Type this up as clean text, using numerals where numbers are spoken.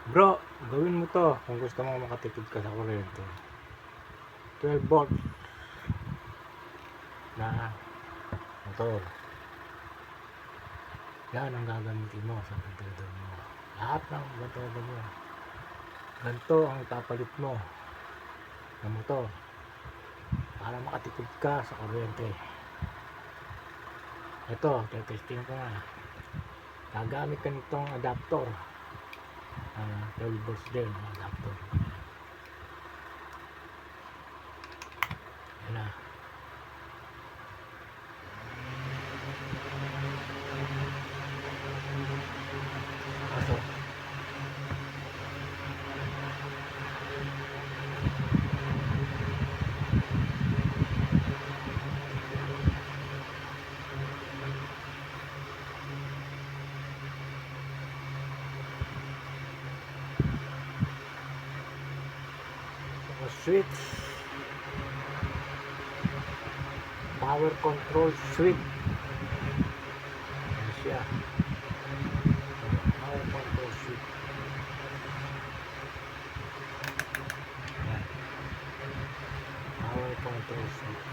Bro, gawin mo to kung gusto mo makatipid ka sa kuryente. 12 volt na motor. Yan ang gagamitin mo sa ventilador mo. Lahat ng ventilador mo. Ganito ang ipapalit mo ng motor para makatipid ka sa kuryente. Ito, testing ko na. Gagamit ka nitong adapter. 12 volts din ang adapter. Yan na. Pasok. Switch, power control switch. Yan siya, power control switch. Yan. Power control switch.